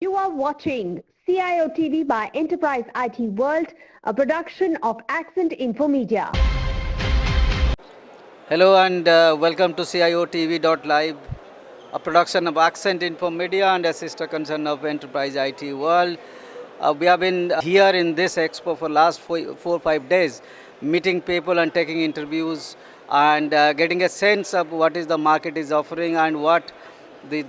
You are watching CIO TV by Enterprise IT World, a production of Accent Info Media. Hello and welcome to CIOTV.live, a production of Accent Info Media and a sister concern of Enterprise IT World. We have been here in this expo for last 4 or 5 days, meeting people and taking interviews and getting a sense of what is the market is offering and what the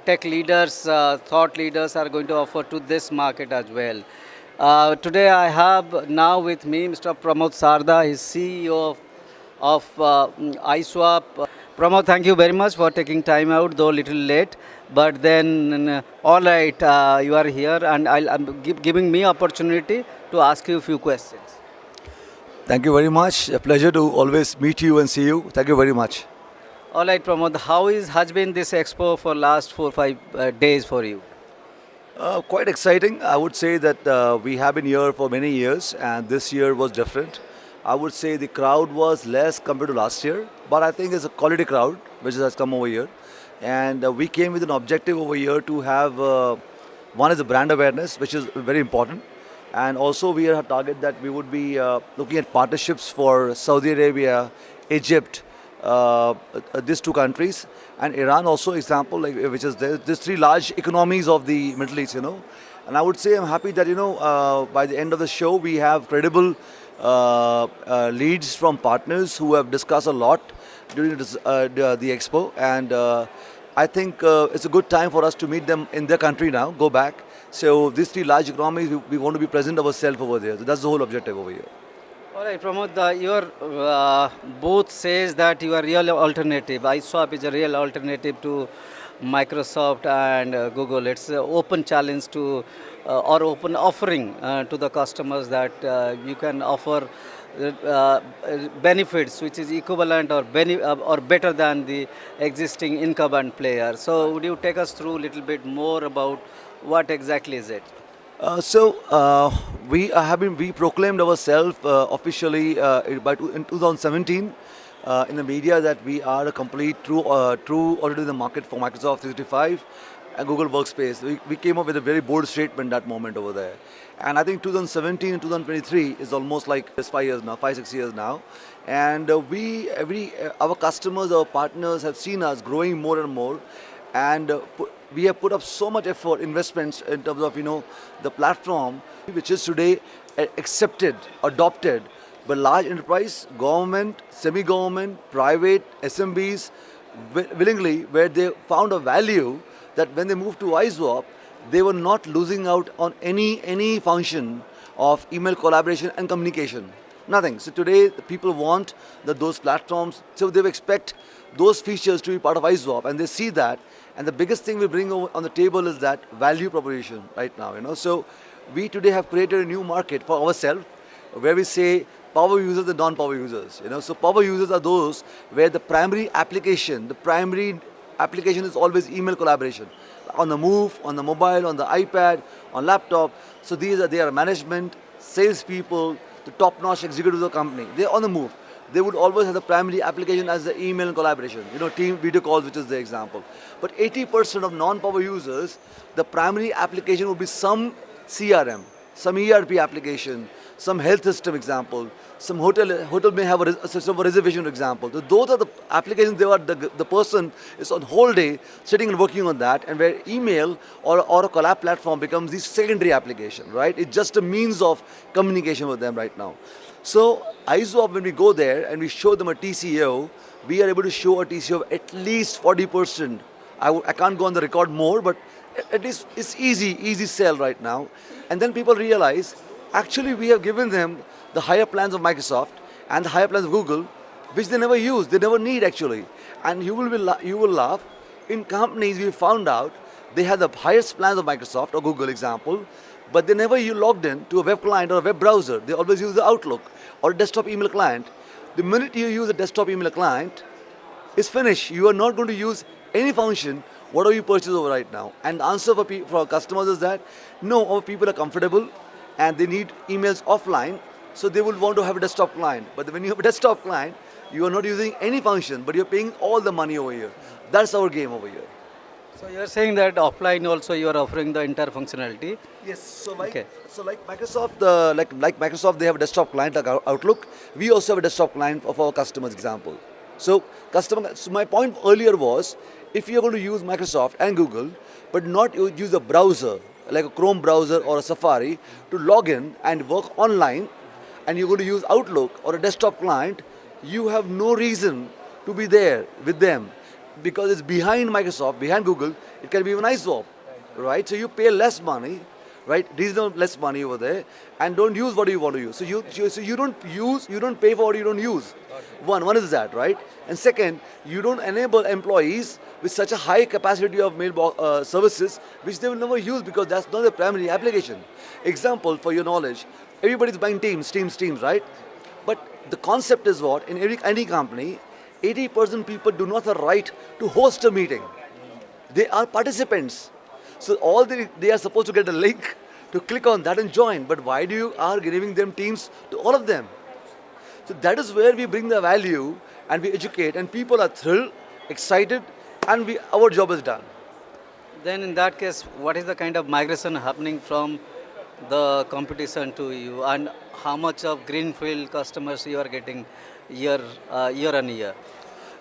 tech leaders, thought leaders are going to offer to this market as well. Today I have now with me Mr. Pramod Sarda, he's CEO of iSwap. Pramod, thank you very much for taking time out, though a little late. But then, all right, you are here, and I'm giving me opportunity to ask you a few questions. Thank you very much. A pleasure to always meet you and see you. Thank you very much. All right, Pramod, has been this expo for last 4 or 5 days for you? Quite exciting. I would say that we have been here for many years, and this year was different. I would say the crowd was less compared to last year, but I think it's a quality crowd which has come over here. And we came with an objective over here to have one is the brand awareness, which is very important. And also we have a target that we would be looking at partnerships for Saudi Arabia, Egypt, these two countries, and Iran also example, like which is these three large economies of the Middle East, And I would say I'm happy that by the end of the show we have credible leads from partners who have discussed a lot during the expo, and I think it's a good time for us to meet them in their country now, go back. So these three large economies, we want to be present ourselves over there. So that's the whole objective over here. All right, Pramod, your booth says that you are real alternative. iSwap is a real alternative to Microsoft and Google. It's an open challenge to or open offering to the customers that you can offer benefits which is equivalent or better than the existing incumbent player. So would you take us through a little bit more about what exactly is it? We proclaimed ourselves officially in 2017 in the media that we are a complete true already in the market for Microsoft 365 and Google Workspace. We came up with a very bold statement that moment over there. And I think 2017 and 2023 is almost like just 5 years now, 5-6 years now. And our customers, our partners have seen us growing more and more. And we have put up so much effort, investments in terms of the platform, which is today accepted, adopted by large enterprise, government, semi-government, private, SMBs, willingly, where they found a value that when they moved to iSwap, they were not losing out on any function of email collaboration and communication. Nothing. So today, the people want those platforms, so they expect those features to be part of iSwap, and they see that. And the biggest thing we bring on the table is that value proposition right now. So we today have created a new market for ourselves, where we say power users and non-power users. So power users are those where the primary application is always email collaboration on the move, on the mobile, on the iPad, on laptop. So they are management, salespeople, the top-notch executives of the company. They're on the move. They would always have the primary application as the email and collaboration, team video calls, which is the example. But 80% of non-power users, the primary application would be some CRM, some ERP application, some health system example, some hotel may have a system of reservation example. So those are the applications. The person is on whole day sitting and working on that, and where email or a collab platform becomes the secondary application, right? It's just a means of communication with them right now. So iSwap, when we go there and we show them a TCO, we are able to show a TCO of at least 40%. I can't go on the record more, but at least it's easy sell right now. And then people realize, actually we have given them the higher plans of Microsoft and the higher plans of Google, which they never use, they never need actually. And you will laugh. In companies, we found out they have the highest plans of Microsoft or Google example, but they never logged in to a web client or a web browser. They always use the Outlook or a desktop email client. The minute you use a desktop email client, it's finished. You are not going to use any function whatever you purchase over right now. And the answer for our customers is that no, our people are comfortable and they need emails offline, so they will want to have a desktop client. But when you have a desktop client, you are not using any function, but you're paying all the money over here. That's our game over here. So you are saying that offline also you are offering the entire functionality. Yes. Okay. So like Microsoft, like Microsoft, they have a desktop client like Outlook. We also have a desktop client of our customers. Example. So So my point earlier was, if you're going to use Microsoft and Google, but not use a browser like a Chrome browser or a Safari to log in and work online, and you're going to use Outlook or a desktop client, you have no reason to be there with them because it's behind Microsoft, behind Google. It can be even ISWAP, right? So you pay less money, right? Reasonable less money over there, and don't use what you want to use. So you don't pay for what you don't use. One is that, right? And second, you don't enable employees with such a high capacity of mailbox services, which they will never use because that's not the primary application. Example for your knowledge, everybody's buying Teams, right? But the concept is what? In any company, 80% people do not have a right to host a meeting. They are participants. So they are supposed to get a link to click on that and join. But why do you are giving them Teams to all of them? So that is where we bring the value and we educate, and people are thrilled, excited, and our job is done. Then in that case, what is the kind of migration happening from the competition to you, and how much of greenfield customers you are getting year on year?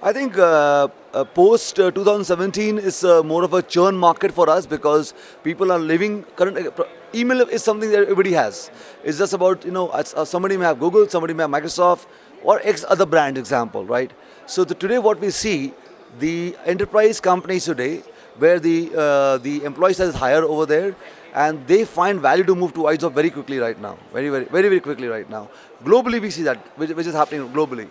I think post 2017 is more of a churn market for us because people are living email is something that everybody has. It's just about, somebody may have Google, somebody may have Microsoft or X other brand example, right? So today what we see, the enterprise companies today where the employee size is higher over there, and they find value to move to ISOP very quickly right now, very quickly right now. Globally we see that, which is happening globally.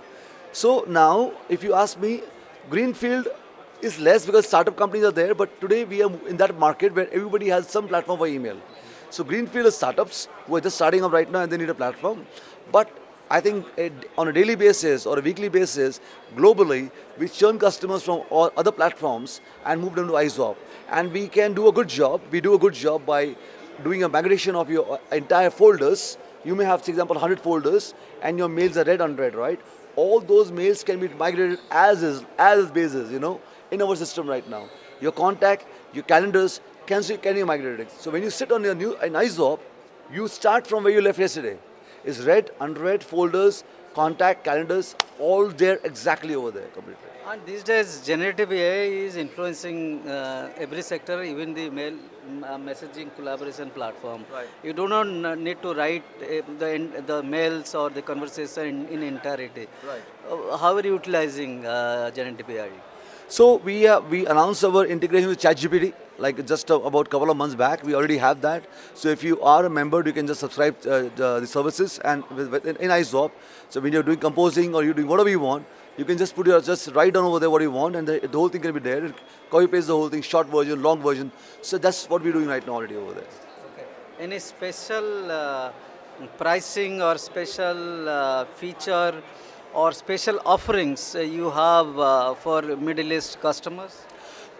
So now, if you ask me, greenfield is less because startup companies are there, but today we are in that market where everybody has some platform for email. So greenfield is startups who are just starting up right now and they need a platform. But I think on a daily basis or a weekly basis, globally, we churn customers from all other platforms and move them to ISWAP. And we can do a good job. We do a good job by doing a migration of your entire folders. You may have, for example, 100 folders and your mails are read unread, right? All those mails can be migrated as is basis, in our system right now. Your contact, your calendars, can you migrate it? So when you sit on your an ISWAP, you start from where you left yesterday. It's read, unread, folders, contact, calendars, all there exactly over there completely. And these days, generative AI is influencing every sector, even the mail messaging collaboration platform. Right. You do not need to write the mails or the conversation in entirety. Right. How are you utilizing generative AI? So we announced our integration with ChatGPT like just about a couple of months back. We already have that. So if you are a member, you can just subscribe the services and in ISWAP. So when you're doing composing or you're doing whatever you want, you can just just write down over there what you want, and the whole thing can be there. Copy paste the whole thing, short version, long version. So that's what we're doing right now already over there. Okay. Any special pricing or special feature or special offerings you have for Middle East customers?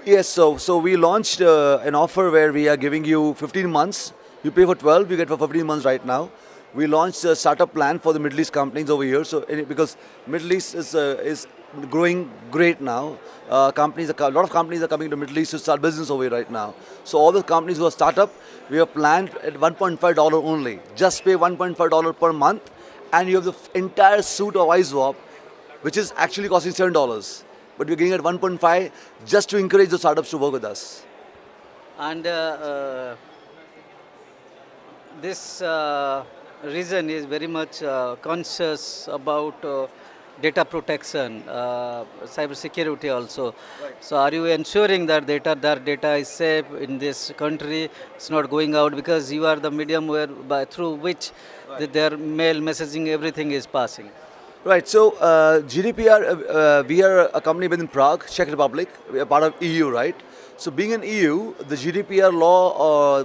Yes, so we launched an offer where we are giving you 15 months. You pay for 12, you get for 15 months right now. We launched a startup plan for the Middle East companies over here. So because Middle East is growing great now, a lot of companies are coming to Middle East to start business over here right now. So all the companies who are startup, we have planned at $1.5 only. Just pay $1.5 per month, and you have the entire suite of ISWAP, which is actually costing $7. But we're getting at 1.5 just to encourage the startups to work with us. And this region is very much conscious about data protection, cyber security also. Right. So are you ensuring that their data is safe in this country? It's not going out because you are the medium through which their mail messaging, everything is passing. Right, so GDPR, we are a company within Prague, Czech Republic. We are part of EU, right? So being in EU, the GDPR law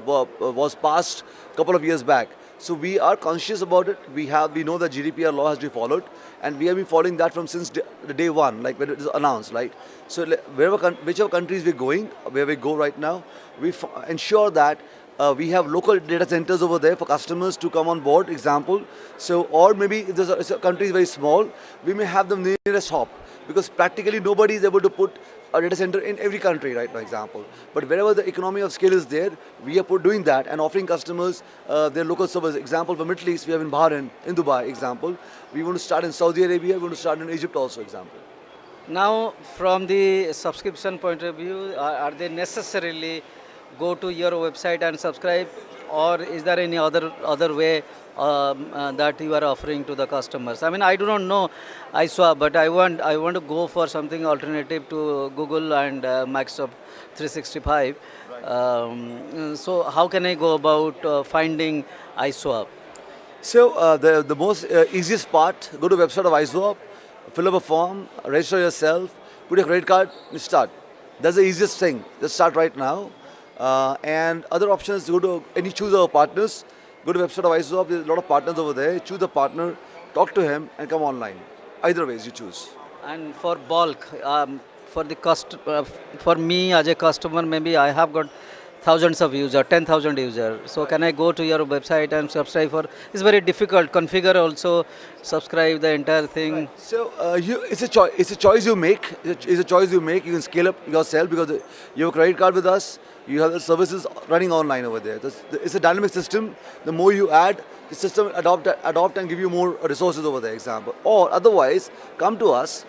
was passed a couple of years back. So we are conscious about it. We know that GDPR law has to be followed, and we have been following that from since the day one, like when it is announced, right? So whichever countries we're going, where we go right now, we ensure that we have local data centers over there for customers to come on board, example. So, or maybe if a country is very small, we may have them nearest hop. because practically nobody is able to put a data center in every country right now, example. But wherever the economy of scale is there, we are doing that and offering customers their local service. Example, for Middle East, we have in Bahrain, in Dubai, example. We want to start in Saudi Arabia, we want to start in Egypt also, example. Now, from the subscription point of view, are they necessarily go to your website and subscribe, or is there any other way that you are offering to the customers? I mean, I do not know iSwap, but I want to go for something alternative to Google and Microsoft 365. So, how can I go about finding iSwap? So the most easiest part, go to the website of iSwap, fill up a form, register yourself, put your credit card, and start. That's the easiest thing. Just start right now. And other options, go to any choose our partners. Go to the website of iSwap. There's a lot of partners over there. Choose a partner, talk to him, and come online. Either ways you choose. And for bulk, for me as a customer, maybe I have got thousands of users, 10,000 users. So can I go to your website and subscribe for? It's very difficult. Configure also, subscribe the entire thing. So it's a choice. It's a choice you make. It's a choice you make. You can scale up yourself because you have a credit card with us. You have the services running online over there. It's a dynamic system. The more you add, the system adopt and give you more resources over there. Example. Or otherwise, come to us,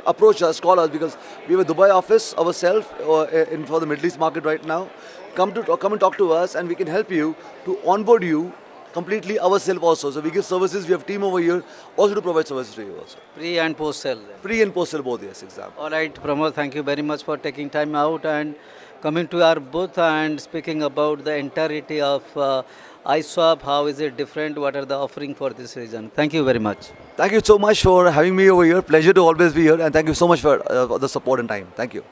approach us, call us because we have a Dubai office ourselves for the Middle East market right now. Come and talk to us, and we can help you to onboard you completely ourselves also. So we give services. We have team over here also to provide services to you also. Pre and post sell. Pre and post sale both, yes, example. All right, Pramod, thank you very much for taking time out and coming to our booth and speaking about the entirety of iSwap. How is it different? What are the offering for this region? Thank you very much. Thank you so much for having me over here. Pleasure to always be here, and thank you so much for the support and time. Thank you.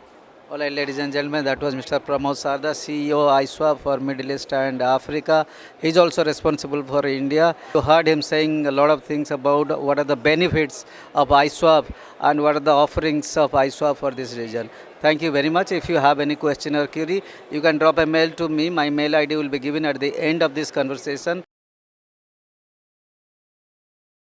All right, ladies and gentlemen, that was Mr. Pramod Sarda, CEO iSwap for Middle East and Africa. He's also responsible for India. You heard him saying a lot of things about what are the benefits of iSwap and what are the offerings of iSwap for this region. Thank you very much. If you have any question or query, you can drop a mail to me. My mail ID will be given at the end of this conversation.